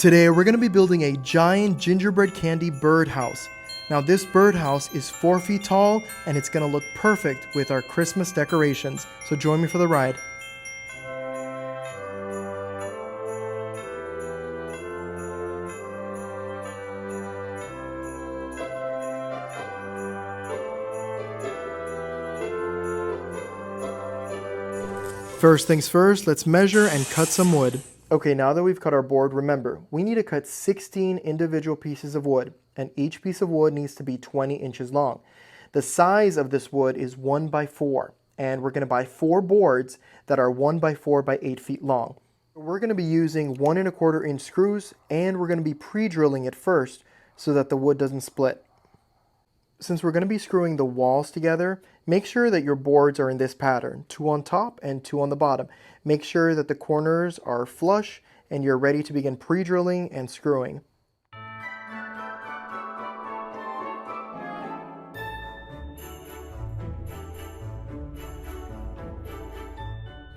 Today we're going to be building a giant gingerbread candy birdhouse. Now this birdhouse is 4 feet tall and it's going to look perfect with our Christmas decorations. So join me for the ride. First things first, let's measure and cut some wood. Okay, now that we've cut our board, remember, we need to cut 16 individual pieces of wood, and each piece of wood needs to be 20 inches long. The size of this wood is 1 by 4, and we're going to buy 4 boards that are 1 by 4 by 8 feet long. We're going to be using 1 1/4 inch screws, and we're going to be pre-drilling it first so that the wood doesn't split. Since we're going to be screwing the walls together, make sure that your boards are in this pattern, 2 on top and 2 on the bottom. Make sure that the corners are flush and you're ready to begin pre-drilling and screwing.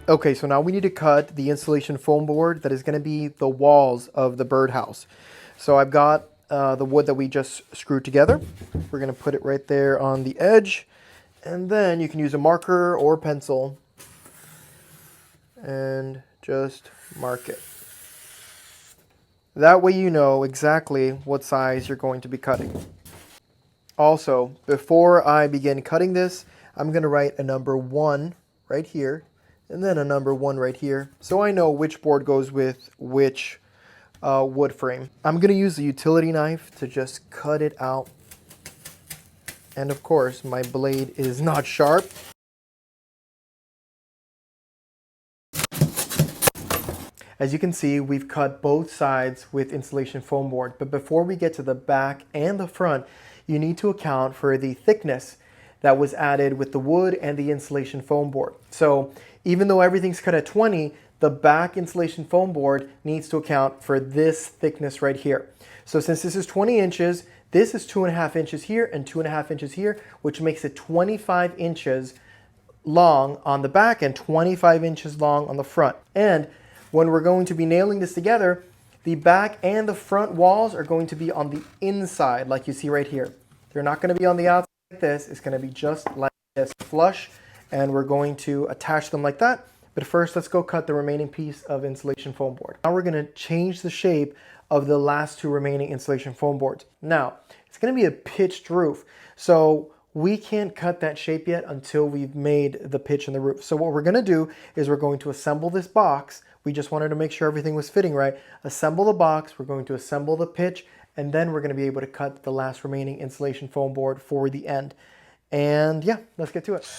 Okay, so now we need to cut the insulation foam board that is going to be the walls of the birdhouse. So I've got the wood that we just screwed together. We're going to put it right there on the edge, and then you can use a marker or pencil and just mark it. That way you know exactly what size you're going to be cutting. Also, before I begin cutting this, I'm going to write a number 1 right here and then a number 1 right here, so I know which board goes with which wood frame. I'm going to use the utility knife to just cut it out. And of course, my blade is not sharp. As you can see, we've cut both sides with insulation foam board. But before we get to the back and the front, you need to account for the thickness that was added with the wood and the insulation foam board. So even though everything's cut at 20, the back insulation foam board needs to account for this thickness right here. So since this is 20 inches, this is 2.5 inches here and 2.5 inches here, which makes it 25 inches long on the back and 25 inches long on the front. And when we're going to be nailing this together, the back and the front walls are going to be on the inside, like you see right here. They're not going to be on the outside like this. It's going to be just like this, flush, and we're going to attach them like that. But first, let's go cut the remaining piece of insulation foam board. Now we're going to change the shape of the last 2 remaining insulation foam boards. Now, it's going to be a pitched roof, so we can't cut that shape yet until we've made the pitch in the roof. So what we're going to do is we're going to assemble this box. We just wanted to make sure everything was fitting right. Assemble the box, we're going to assemble the pitch, and then we're going to be able to cut the last remaining insulation foam board for the end. And yeah, let's get to it.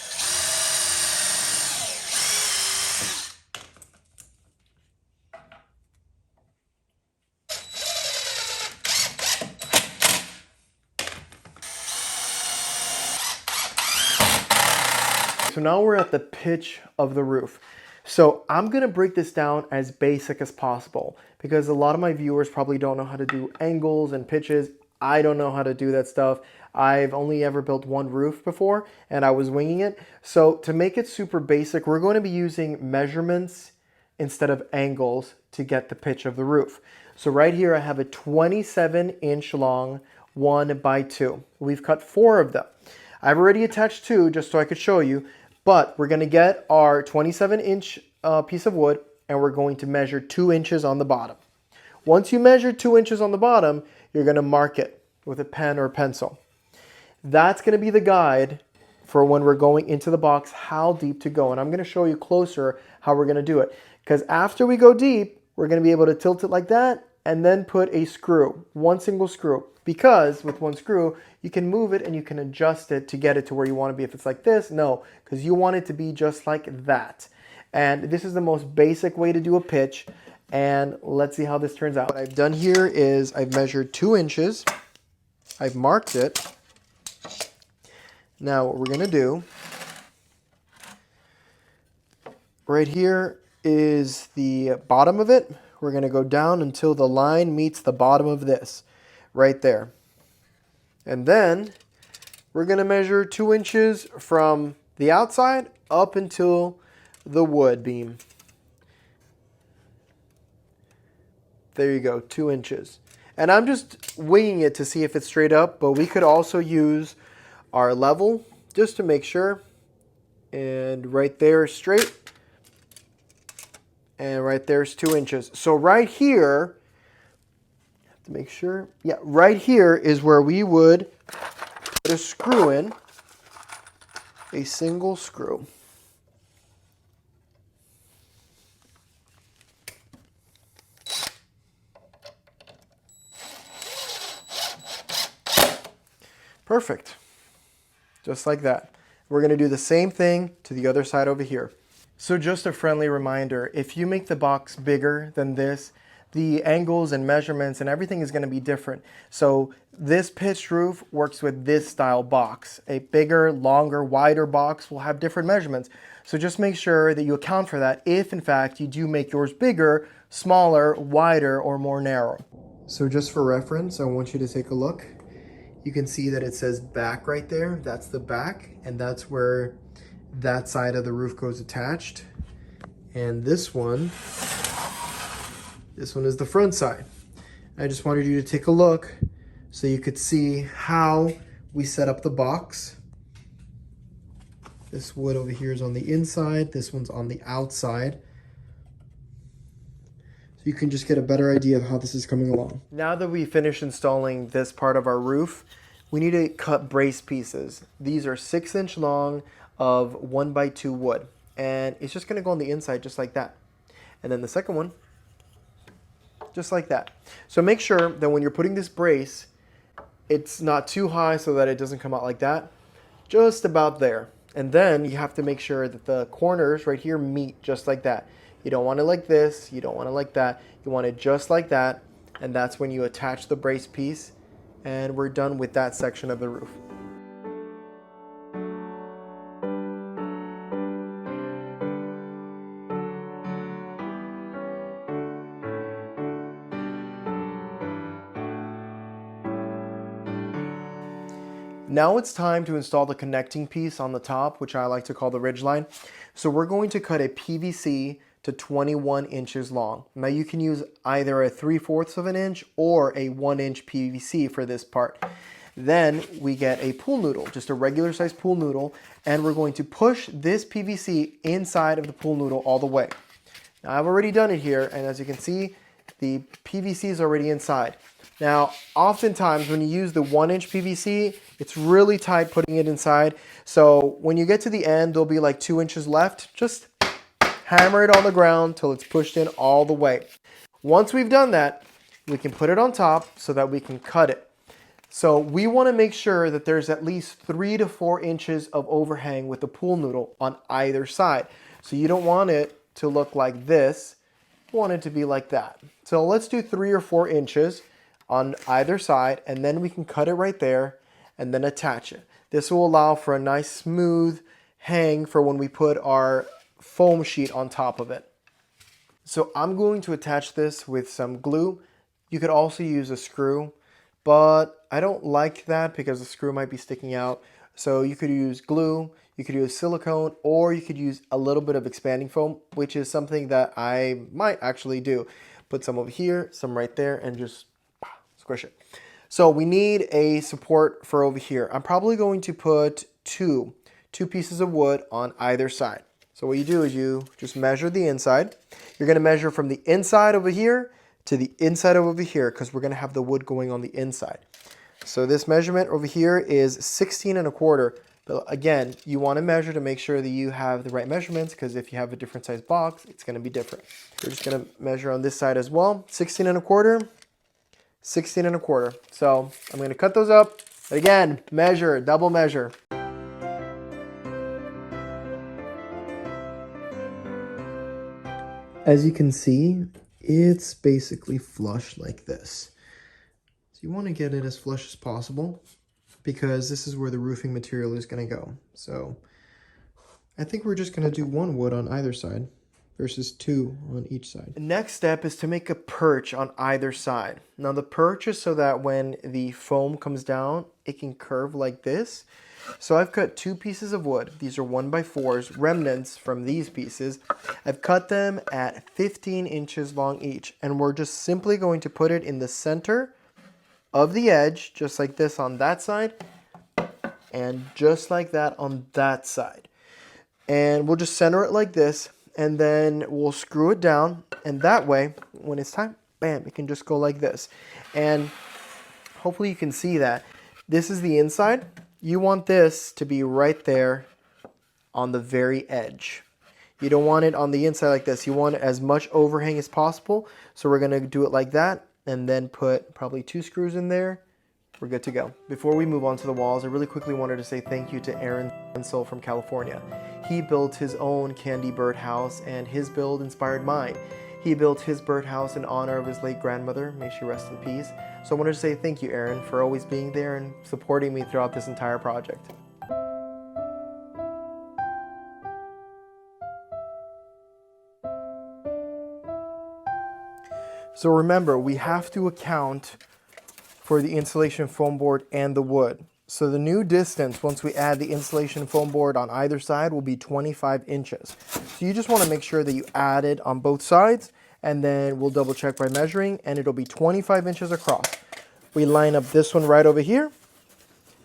So now we're at the pitch of the roof. So I'm going to break this down as basic as possible because a lot of my viewers probably don't know how to do angles and pitches. I don't know how to do that stuff. I've only ever built one roof before and I was winging it. So to make it super basic, we're going to be using measurements instead of angles to get the pitch of the roof. So right here I have a 27-inch long 1 by 2. We've cut 4 of them. I've already attached 2 just so I could show you. But we're going to get our 27-inch piece of wood and we're going to measure 2 inches on the bottom. Once you measure 2 inches on the bottom, you're going to mark it with a pen or pencil. That's going to be the guide for when we're going into the box, how deep to go. And I'm going to show you closer how we're going to do it. Because after we go deep, we're going to be able to tilt it like that and then put a screw, 1 single screw. Because with 1 screw, you can move it and you can adjust it to get it to where you want to be. If it's like this, no, because you want it to be just like that. And this is the most basic way to do a pitch. And let's see how this turns out. What I've done here is I've measured 2 inches. I've marked it. Now what we're going to do, right here is the bottom of it. We're going to go down until the line meets the bottom of this. Right there. And then we're going to measure 2 inches from the outside up until the wood beam. There you go, 2 inches. And I'm just winging it to see if it's straight up, but we could also use our level just to make sure. And right there is straight. And right there's 2 inches. So right here, have to make sure. Yeah, right here is where we would put a screw in, a single screw. Perfect. Just like that. We're going to do the same thing to the other side over here. So just a friendly reminder, if you make the box bigger than this, the angles and measurements and everything is going to be different. So this pitched roof works with this style box. A bigger, longer, wider box will have different measurements. So just make sure that you account for that if in fact you do make yours bigger, smaller, wider, or more narrow. So just for reference, I want you to take a look. You can see that it says back right there. That's the back, and that's where that side of the roof goes attached. And this one is the front side. I just wanted you to take a look so you could see how we set up the box. This wood over here is on the inside, this one's on the outside. So you can just get a better idea of how this is coming along. Now that we finished installing this part of our roof, we need to cut brace pieces. These are 6-inch long of 1x2 wood. And it's just gonna go on the inside just like that. And then the second one, just like that. So make sure that when you're putting this brace, it's not too high so that it doesn't come out like that. Just about there. And then you have to make sure that the corners right here meet just like that. You don't want it like this, you don't want it like that. You want it just like that. And that's when you attach the brace piece. And we're done with that section of the roof. Now it's time to install the connecting piece on the top, which I like to call the ridgeline. So we're going to cut a PVC to 21 inches long. Now you can use either a 3/4 of an inch or a 1-inch PVC for this part. Then we get a pool noodle, just a regular size pool noodle, and we're going to push this PVC inside of the pool noodle all the way. Now I've already done it here, and as you can see, the PVC is already inside. Now, oftentimes when you use the 1-inch PVC, it's really tight putting it inside. So when you get to the end, there'll be like 2 inches left. Just hammer it on the ground till it's pushed in all the way. Once we've done that, we can put it on top so that we can cut it. So we want to make sure that there's at least 3 to 4 inches of overhang with the pool noodle on either side. So you don't want it to look like this. You want it to be like that. So let's do 3 or 4 inches on either side, and then we can cut it right there and then attach it. This will allow for a nice smooth hang for when we put our foam sheet on top of it. So I'm going to attach this with some glue. You could also use a screw, but I don't like that because the screw might be sticking out. So you could use glue, you could use silicone, or you could use a little bit of expanding foam, which is something that I might actually do. Put some over here, some right there, and just squish it. So we need a support for over here. I'm probably going to put two pieces of wood on either side. So what you do is you just measure the inside. You're going to measure from the inside over here to the inside over here because we're going to have the wood going on the inside. So this measurement over here is 16 1/4. But again, you want to measure to make sure that you have the right measurements because if you have a different size box, it's going to be different. We're just going to measure on this side as well. 16 1/4. 16 1/4. So I'm going to cut those up. But again, measure, double measure. As you can see, it's basically flush like this. So you want to get it as flush as possible because this is where the roofing material is going to go. So I think we're just going to do one wood on either side. versus 2 on each side. The next step is to make a perch on either side. Now the perch is so that when the foam comes down, it can curve like this. So I've cut 2 pieces of wood. These are 1x4s, remnants from these pieces. I've cut them at 15 inches long each, and we're just simply going to put it in the center of the edge, just like this on that side, and just like that on that side. And we'll just center it like this, and then we'll screw it down, and that way, when it's time, bam, it can just go like this. And hopefully you can see that. This is the inside. You want this to be right there on the very edge. You don't want it on the inside like this. You want as much overhang as possible. So we're gonna do it like that, and then put probably 2 screws in there. We're good to go. Before we move on to the walls, I really quickly wanted to say thank you to Aaron Soul from California. He built his own candy birdhouse, and his build inspired mine. He built his birdhouse in honor of his late grandmother. May she rest in peace. So I wanted to say thank you, Aaron, for always being there and supporting me throughout this entire project. So remember, we have to account for the insulation foam board and the wood. So the new distance, once we add the insulation foam board on either side, will be 25 inches. So you just want to make sure that you add it on both sides, and then we'll double check by measuring, and it'll be 25 inches across. We line up this one right over here,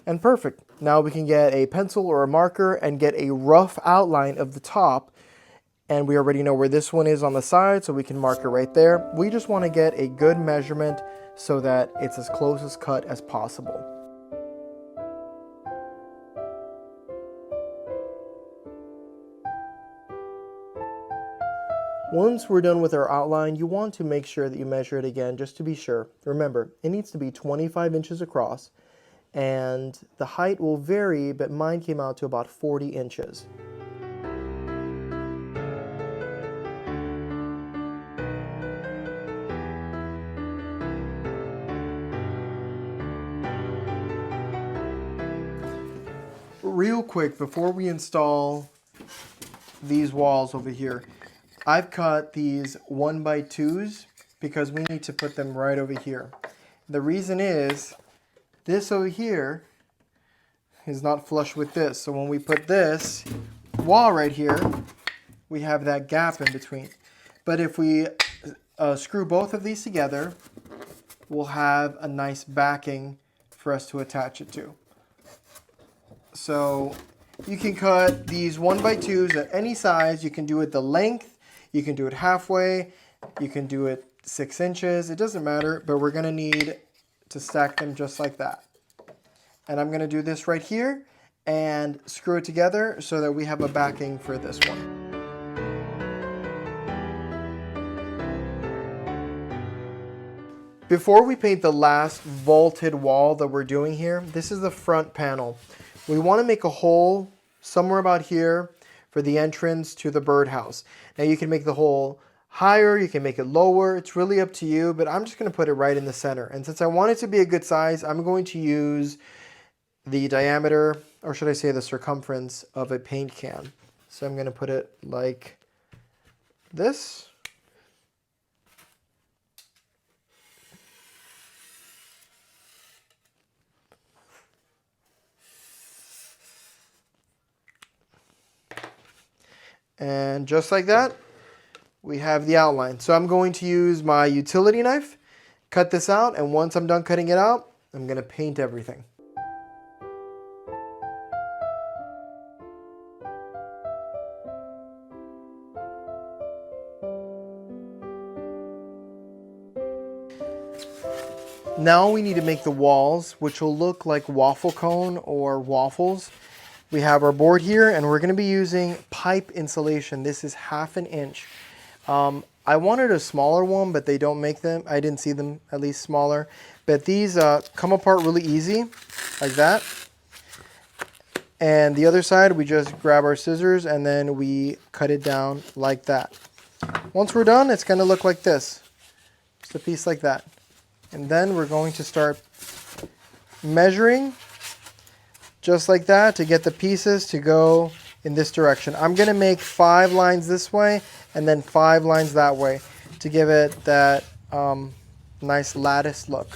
and perfect. Now we can get a pencil or a marker and get a rough outline of the top, and we already know where this one is on the side, so we can mark it right there. We just want to get a good measurement so that it's as close as cut as possible. Once we're done with our outline, you want to make sure that you measure it again just to be sure. Remember, it needs to be 25 inches across, and the height will vary, but mine came out to about 40 inches. Real quick, before we install these walls over here, I've cut these 1x2s because we need to put them right over here. The reason is this over here is not flush with this. So when we put this wall right here, we have that gap in between. But if we screw both of these together, we'll have a nice backing for us to attach it to. So you can cut these 1x2s at any size. You can do it the length. You can do it halfway, you can do it 6 inches, it doesn't matter, but we're gonna need to stack them just like that. And I'm gonna do this right here and screw it together so that we have a backing for this one. Before we paint the last vaulted wall that we're doing here, this is the front panel. We wanna make a hole somewhere about here for the entrance to the birdhouse. Now you can make the hole higher, you can make it lower, it's really up to you, but I'm just gonna put it right in the center. And since I want it to be a good size, I'm going to use the diameter, or should I say the circumference of a paint can. So I'm gonna put it like this. And just like that, we have the outline. So I'm going to use my utility knife, cut this out, and once I'm done cutting it out, I'm gonna paint everything. Now we need to make the walls, which will look like waffle cone or waffles. We have our board here, and we're going to be using pipe insulation. This is 1/2 inch. I wanted a smaller one, but they don't make them. I didn't see them at least smaller. But these come apart really easy, like that. And the other side, we just grab our scissors and then we cut it down like that. Once we're done, it's going to look like this. Just a piece like that. And then we're going to start measuring just like that to get the pieces to go in this direction. I'm going to make 5 lines this way and then 5 lines that way to give it that nice lattice look.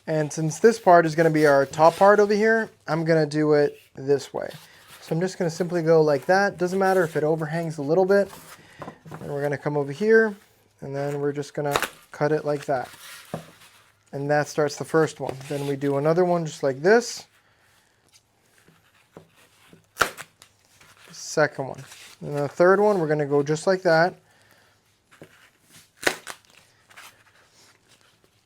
And since this part is going to be our top part over here, I'm going to do it this way. So I'm just going to simply go like that. Doesn't matter if it overhangs a little bit. And we're going to come over here, and then we're just going to cut it like that. And that starts the first one. Then we do another one just like this. Second one. And the third one, we're going to go just like that.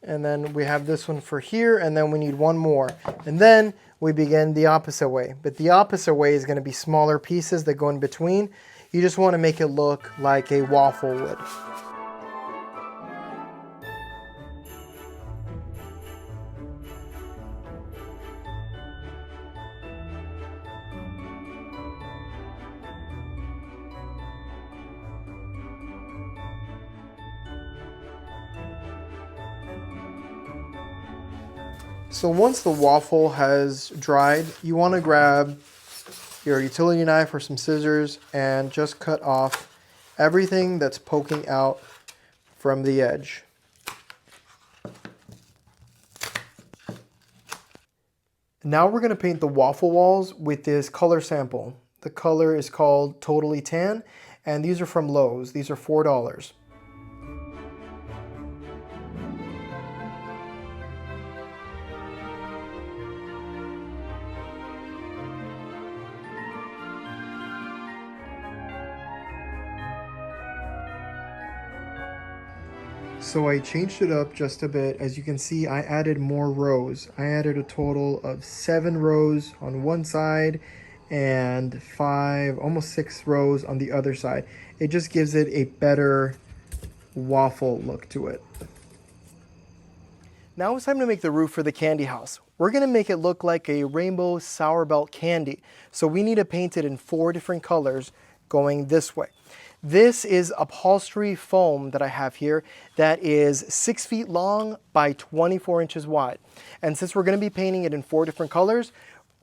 And then we have this one for here, and then we need one more. And then we begin the opposite way. But the opposite way is going to be smaller pieces that go in between. You just want to make it look like a waffle would. So once the waffle has dried, you want to grab your utility knife or some scissors and just cut off everything that's poking out from the edge. Now we're going to paint the waffle walls with this color sample. The color is called Totally Tan, and these are from Lowe's. These are $4. So I changed it up just a bit. As you can see, I added more rows. I added a total of 7 rows on one side and 5, almost 6 rows on the other side. It just gives it a better waffle look to it. Now it's time to make the roof for the candy house. We're gonna make it look like a rainbow sour belt candy. So we need to paint it in 4 different colors going this way. This is upholstery foam that I have here that is 6 feet long by 24 inches wide. And since we're going to be painting it in 4 different colors,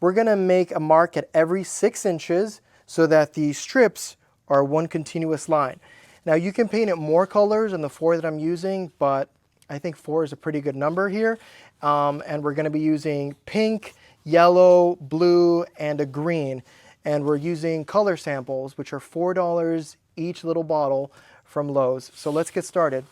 we're going to make a mark at every 6 inches so that the strips are one continuous line. Now you can paint it more colors than the 4 that I'm using, but I think 4 is a pretty good number here. And we're going to be using pink, yellow, blue, and a green. And we're using color samples, which are $4 each little bottle from Lowe's. So let's get started.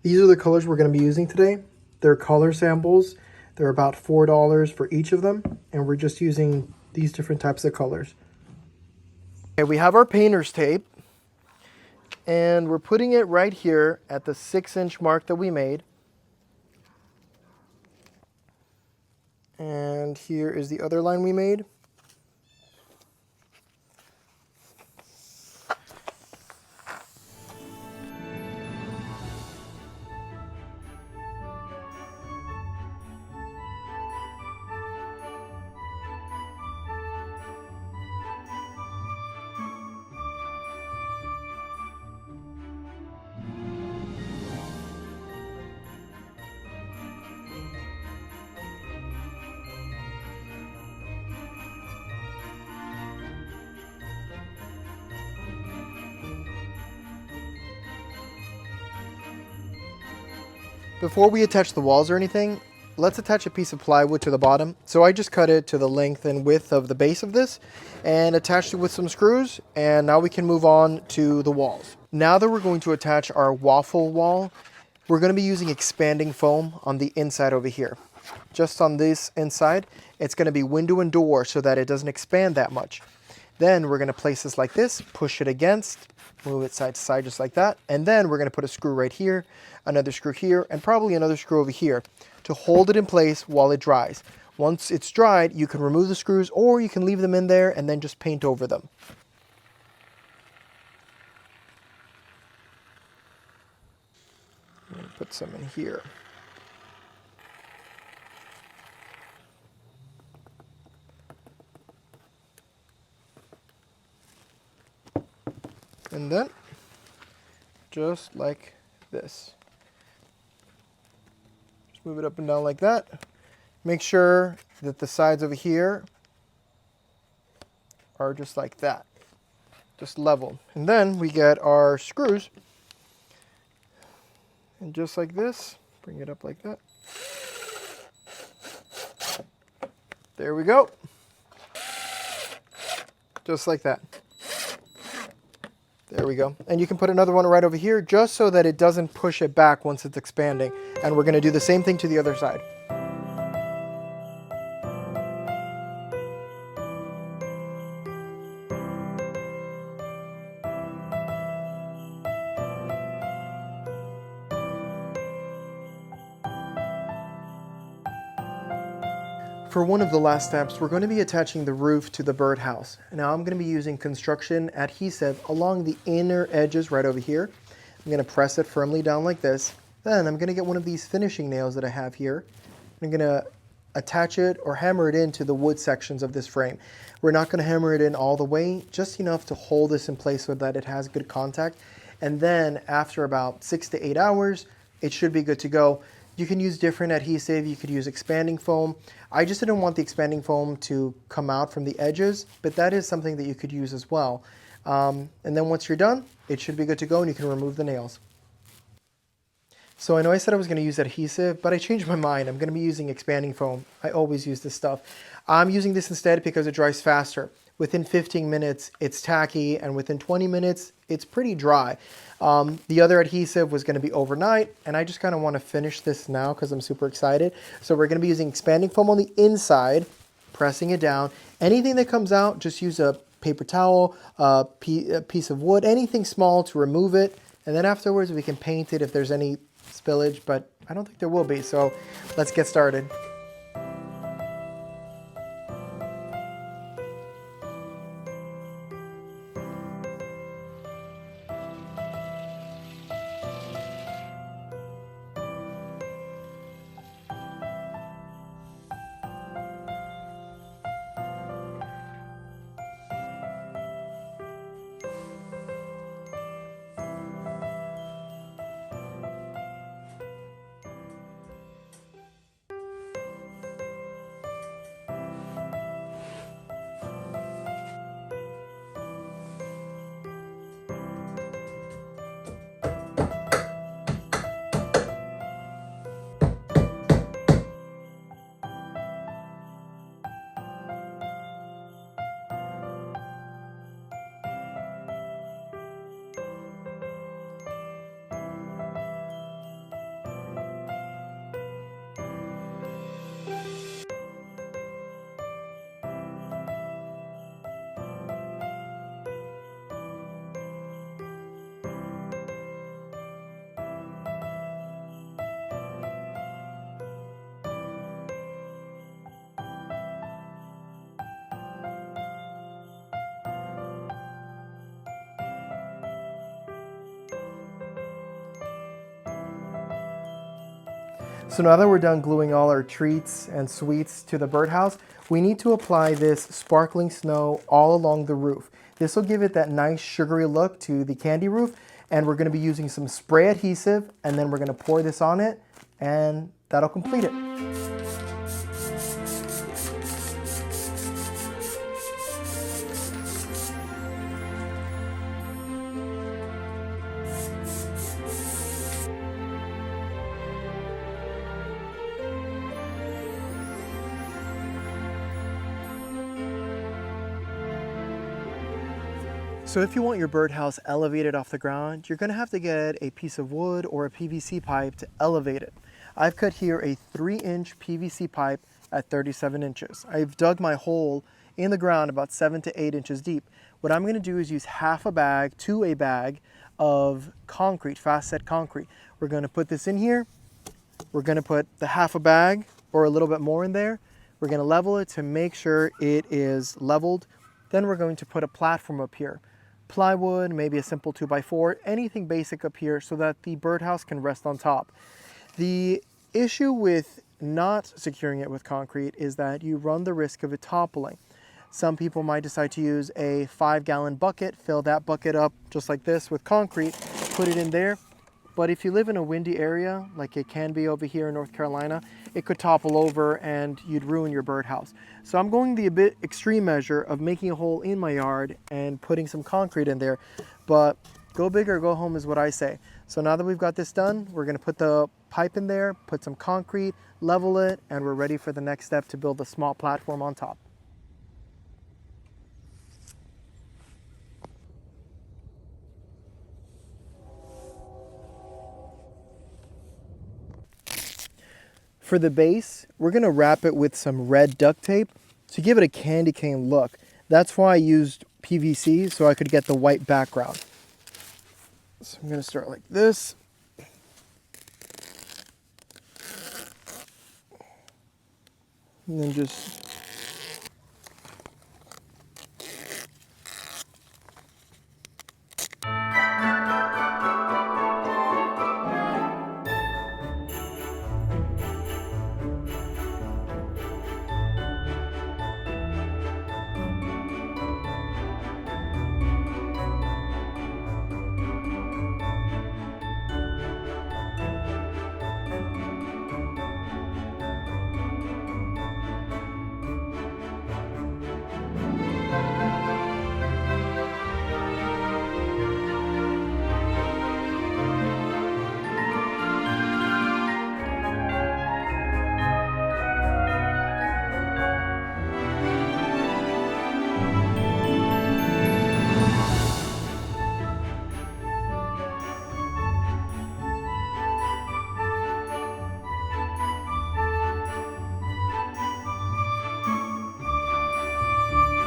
These are the colors we're going to be using today. They're color samples. They're about $4 for each of them. And we're just using these different types of colors. Okay, we have our painter's tape. And we're putting it right here at the 6-inch mark that we made. And here is the other line we made. Before we attach the walls or anything, let's attach a piece of plywood to the bottom. So I just cut it to the length and width of the base of this and attached it with some screws, and now we can move on to the walls. Now that we're going to attach our waffle wall, we're going to be using expanding foam on the inside over here. Just on this inside, it's going to be window and door so that it doesn't expand that much. Then we're going to place this like this, push it against, move it side to side just like that, and then we're going to put a screw right here, another screw here, and probably another screw over here to hold it in place while it dries. Once it's dried, you can remove the screws or you can leave them in there and then just paint over them. I'm going to put some in here. And then, just like this. Just move it up and down like that. Make sure that the sides over here are just like that, just level. And then we get our screws, and just like this, bring it up like that. There we go. Just like that. There we go. And you can put another one right over here just so that it doesn't push it back once it's expanding. And we're going to do the same thing to the other side. For one of the last steps, we're going to be attaching the roof to the birdhouse. Now I'm going to be using construction adhesive along the inner edges right over here. I'm going to press it firmly down like this. Then I'm going to get one of these finishing nails that I have here. I'm going to attach it or hammer it into the wood sections of this frame. We're not going to hammer it in all the way, just enough to hold this in place so that it has good contact. And then after about 6 to 8 hours, it should be good to go. You can use different adhesive, you could use expanding foam. I just didn't want the expanding foam to come out from the edges, but that is something that you could use as well. And then once you're done, it should be good to go and you can remove the nails. So I know I said I was going to use adhesive, but I changed my mind. I'm going to be using expanding foam. I always use this stuff. I'm using this instead because it dries faster. Within 15 minutes, it's tacky, and within 20 minutes, it's pretty dry. The other adhesive was going to be overnight, and I just kind of want to finish this now because I'm super excited. So we're going to be using expanding foam on the inside, pressing it down. Anything that comes out, just use a paper towel, a piece of wood, anything small to remove it. And then afterwards, we can paint it if there's any spillage, but I don't think there will be. So let's get started. So now that we're done gluing all our treats and sweets to the birdhouse, we need to apply this sparkling snow all along the roof. This will give it that nice sugary look to the candy roof, and we're going to be using some spray adhesive, and then we're going to pour this on it, and that'll complete it. So if you want your birdhouse elevated off the ground, you're going to have to get a piece of wood or a PVC pipe to elevate it. I've cut here a 3-inch PVC pipe at 37 inches. I've dug my hole in the ground about 7 to 8 inches deep. What I'm going to do is use half a bag to a bag of concrete, fast set concrete. We're going to put this in here. We're going to put the half a bag or a little bit more in there. We're going to level it to make sure it is leveled. Then we're going to put a platform up here. Plywood, maybe a simple 2x4, anything basic up here so that the birdhouse can rest on top. The issue with not securing it with concrete is that you run the risk of it toppling. Some people might decide to use a 5-gallon bucket, fill that bucket up just like this with concrete, put it in there. But if you live in a windy area, like it can be over here in North Carolina, it could topple over and you'd ruin your birdhouse. So I'm going the a bit extreme measure of making a hole in my yard and putting some concrete in there. But go big or go home is what I say. So now that we've got this done, we're gonna put the pipe in there, put some concrete, level it, and we're ready for the next step to build a small platform on top. For the base, we're gonna wrap it with some red duct tape to give it a candy cane look. That's why I used PVC, so I could get the white background. So I'm gonna start like this. And then just